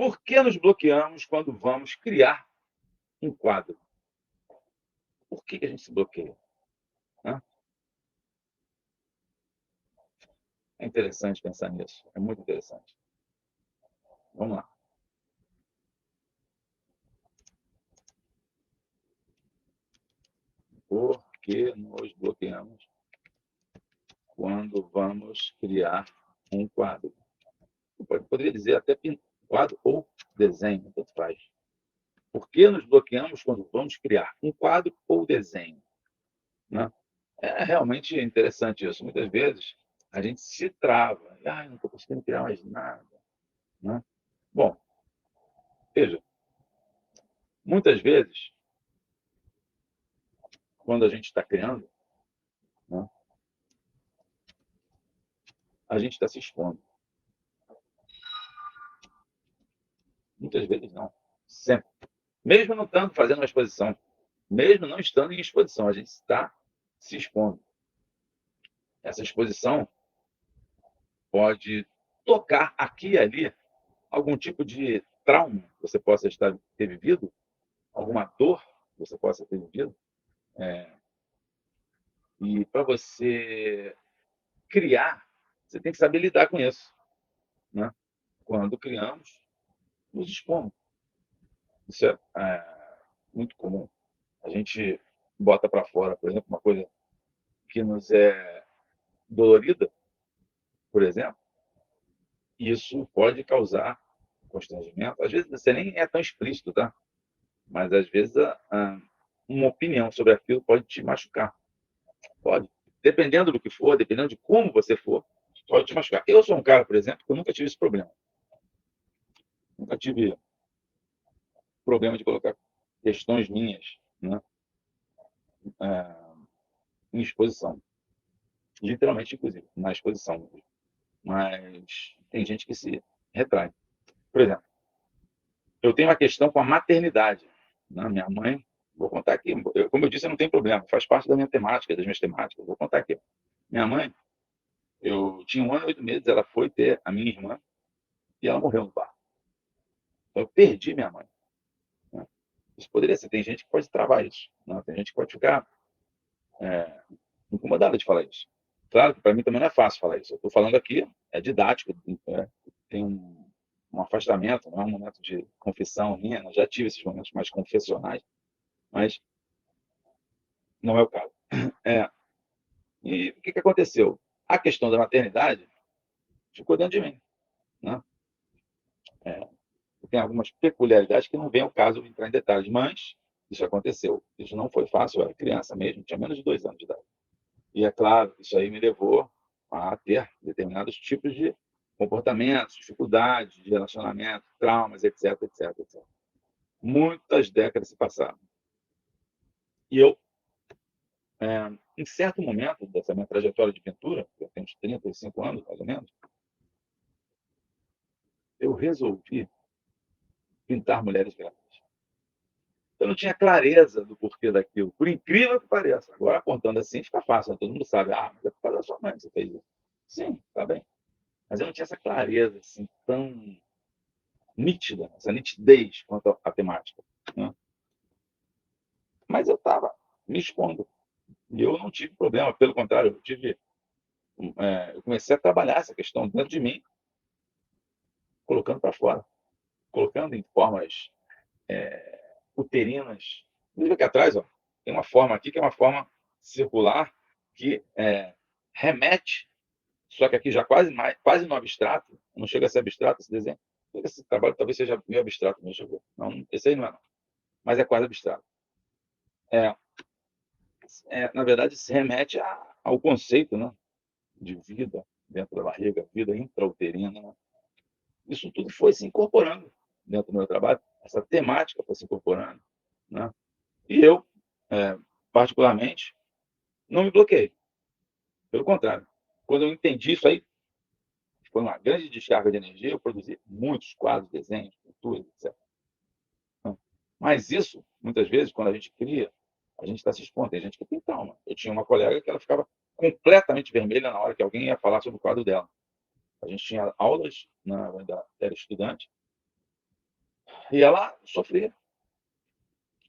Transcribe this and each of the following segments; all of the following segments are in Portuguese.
Por que nos bloqueamos quando vamos criar um quadro? Por que a gente se bloqueia? Né? É interessante pensar nisso. É muito interessante. Vamos lá. Por que nos bloqueamos quando vamos criar um quadro? Poderia dizer até quadro ou desenho, tanto faz. Por que nos bloqueamos quando vamos criar um quadro ou desenho? Né? É realmente interessante isso. Muitas vezes a gente se trava. Não estou conseguindo criar mais nada. Né? Bom, veja, muitas vezes, quando a gente está criando, né, a gente está se expondo. Muitas vezes não. Sempre. Mesmo não estando fazendo uma exposição, mesmo não estando em exposição, a gente está se expondo. Essa exposição pode tocar aqui e ali algum tipo de trauma que você possa ter vivido, alguma dor que você possa ter vivido. E para você criar, você tem que saber lidar com isso. Né? Quando criamos, nos expomos. Isso é muito comum. A gente bota para fora, por exemplo, uma coisa que nos é dolorida, por exemplo, e isso pode causar constrangimento. Às vezes você nem é tão explícito, tá? Mas às vezes uma opinião sobre aquilo pode te machucar. Pode. Dependendo do que for, dependendo de como você for, pode te machucar. Eu sou um cara, por exemplo, que eu nunca tive esse problema. Nunca tive problema de colocar questões minhas, né, em exposição. Literalmente, inclusive, na exposição. Mas tem gente que se retrai. Por exemplo, eu tenho uma questão com a maternidade. Né? Minha mãe, vou contar aqui, como eu disse, eu não tenho problema, faz parte da minha temática, das minhas temáticas. Vou contar aqui. Minha mãe, eu tinha 1 ano e 8 meses, ela foi ter a minha irmã e ela morreu no parto. Então, eu perdi minha mãe. Né? Isso poderia ser. Tem gente que pode travar isso. Né? Tem gente que pode ficar incomodada de falar isso. Claro que para mim também não é fácil falar isso. Eu estou falando aqui, é didático, tem um afastamento, não é um momento de confissão minha. Eu já tive esses momentos mais confessionais, mas não é o caso. É, e o que aconteceu? A questão da maternidade ficou dentro de mim. Né? Tem algumas peculiaridades que não vem ao caso entrar em detalhes, mas isso aconteceu. Isso não foi fácil, eu era criança mesmo, tinha menos de 2 anos de idade. E é claro, isso aí me levou a ter determinados tipos de comportamentos, dificuldades de relacionamento, traumas, etc, etc, etc. Muitas décadas se passaram. E eu, em certo momento dessa minha trajetória de pintura, eu tenho uns 35 anos, mais ou menos, eu resolvi pintar mulheres grávidas. Eu não tinha clareza do porquê daquilo, por incrível que pareça. Agora, contando assim, fica fácil, todo mundo sabe. Mas é por causa da sua mãe que você fez isso. Sim, está bem. Mas eu não tinha essa clareza assim, tão nítida, essa nitidez quanto à temática. Né? Mas eu estava me expondo. E eu não tive problema, pelo contrário, eu comecei a trabalhar essa questão dentro de mim, colocando para fora, colocando em formas uterinas. Veja aqui atrás, ó, tem uma forma aqui que é uma forma circular que remete, só que aqui já quase no abstrato, não chega a ser abstrato esse desenho. Esse trabalho talvez seja meio abstrato, deixa eu ver. Não, esse aí não é, não. Mas é quase abstrato. É, na verdade, se remete ao conceito, né, de vida dentro da barriga, vida intrauterina. Né? Isso tudo foi se incorporando dentro do meu trabalho, essa temática foi se incorporando. Né? E eu, particularmente, não me bloqueei. Pelo contrário, quando eu entendi isso aí, foi uma grande descarga de energia, eu produzi muitos quadros, desenhos, pinturas, etc. Mas isso, muitas vezes, quando a gente cria, a gente está se expondo. Tem gente que tem trauma. Eu tinha uma colega que ela ficava completamente vermelha na hora que alguém ia falar sobre o quadro dela. A gente tinha aulas, eu ainda era estudante, E ela sofria.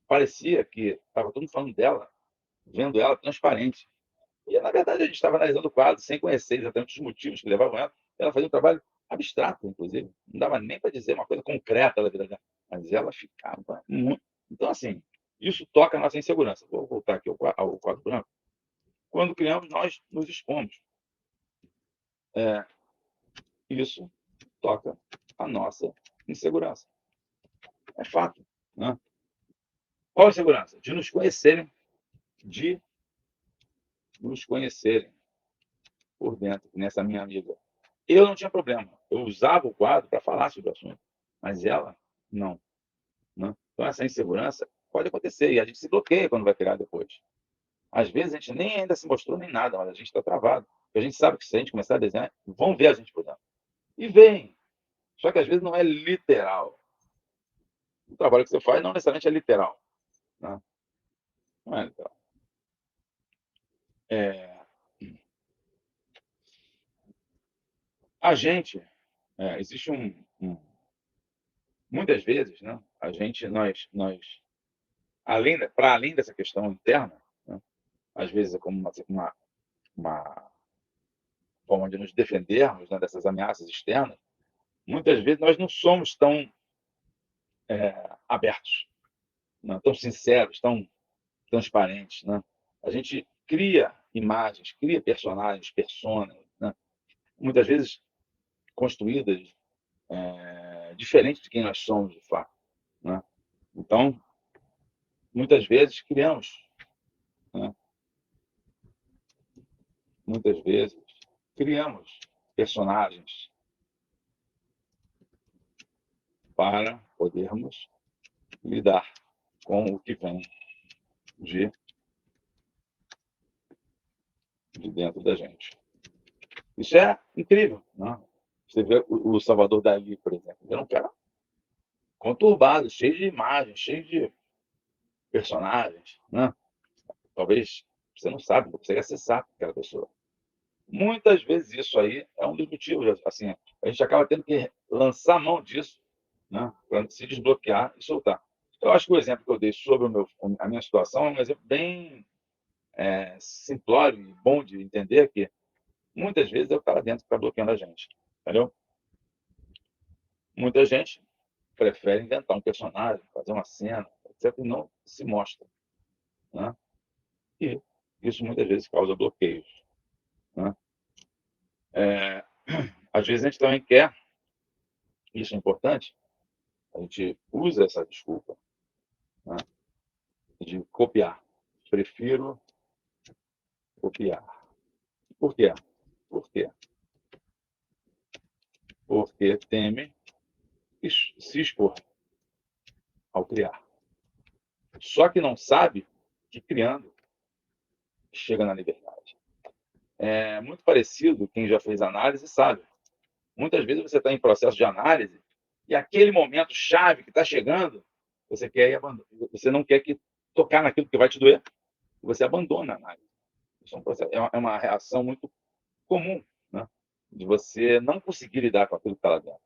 Parecia que estava todo mundo falando dela, vendo ela transparente. E, na verdade, a gente estava analisando o quadro sem conhecer exatamente os motivos que levavam ela. Ela fazia um trabalho abstrato, inclusive. Não dava nem para dizer uma coisa concreta da vida dela. Mas ela ficava muito. Então, assim, isso toca a nossa insegurança. Vou voltar aqui ao quadro branco. Quando criamos, nós nos expomos. Isso toca a nossa insegurança. É fato. Né? Qual a insegurança? De nos conhecerem por dentro, nessa minha amiga. Eu não tinha problema. Eu usava o quadro para falar sobre o assunto, mas ela, não. Né? Então, essa insegurança pode acontecer e a gente se bloqueia quando vai criar depois. Às vezes, a gente nem ainda se mostrou nem nada, mas a gente está travado. Porque a gente sabe que se a gente começar a desenhar, vão ver a gente por dentro. E vem. Só que às vezes não é literal. O trabalho que você faz não necessariamente é literal. Né? Não é literal. A gente, existe muitas vezes, né, a gente, para além dessa questão interna, né, às vezes é como uma forma de nos defendermos, né, dessas ameaças externas, muitas vezes nós não somos tão abertos, né, tão sinceros, tão transparentes. Né? A gente cria imagens, cria personagens, personas, né, muitas vezes construídas diferentes de quem nós somos, de fato. Né? Então, muitas vezes criamos, né, muitas vezes criamos personagens para podermos lidar com o que vem de, de dentro da gente. Isso é incrível. Né? Você vê o Salvador Dalí, por exemplo, ele era um cara conturbado, cheio de imagens, cheio de personagens. Né? Talvez você não sabe, não consegue acessar aquela pessoa. Muitas vezes isso aí é um dos motivos. Assim, a gente acaba tendo que lançar mão disso, né, para se desbloquear e soltar. Eu acho que o exemplo que eu dei sobre a minha situação é um exemplo bem simplório e bom de entender, que muitas vezes é o cara dentro que está bloqueando a gente. Entendeu? Muita gente prefere inventar um personagem, fazer uma cena, etc., e não se mostra. Né? E isso muitas vezes causa bloqueios. Né? Às vezes a gente também quer, isso é importante, a gente usa essa desculpa, né, de copiar. Prefiro copiar. Por quê? Por quê? Porque teme se expor ao criar. Só que não sabe que criando chega na liberdade. É muito parecido, quem já fez análise sabe. Muitas vezes você está em processo de análise e aquele momento chave que está chegando, você não quer que tocar naquilo que vai te doer, você abandona a análise. Isso é uma reação muito comum, né, de você não conseguir lidar com aquilo que está lá dentro.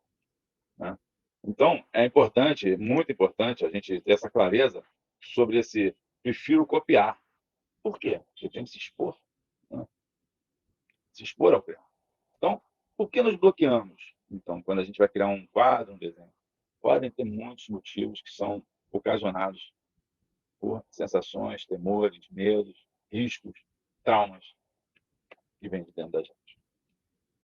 Né? Então, é importante, muito importante, a gente ter essa clareza sobre esse prefiro copiar. Por quê? Porque tem que se expor. Né? Se expor ao criar. Então, por que nos bloqueamos? Então, quando a gente vai criar um quadro, um desenho, podem ter muitos motivos que são ocasionados por sensações, temores, medos, riscos, traumas que vêm de dentro da gente.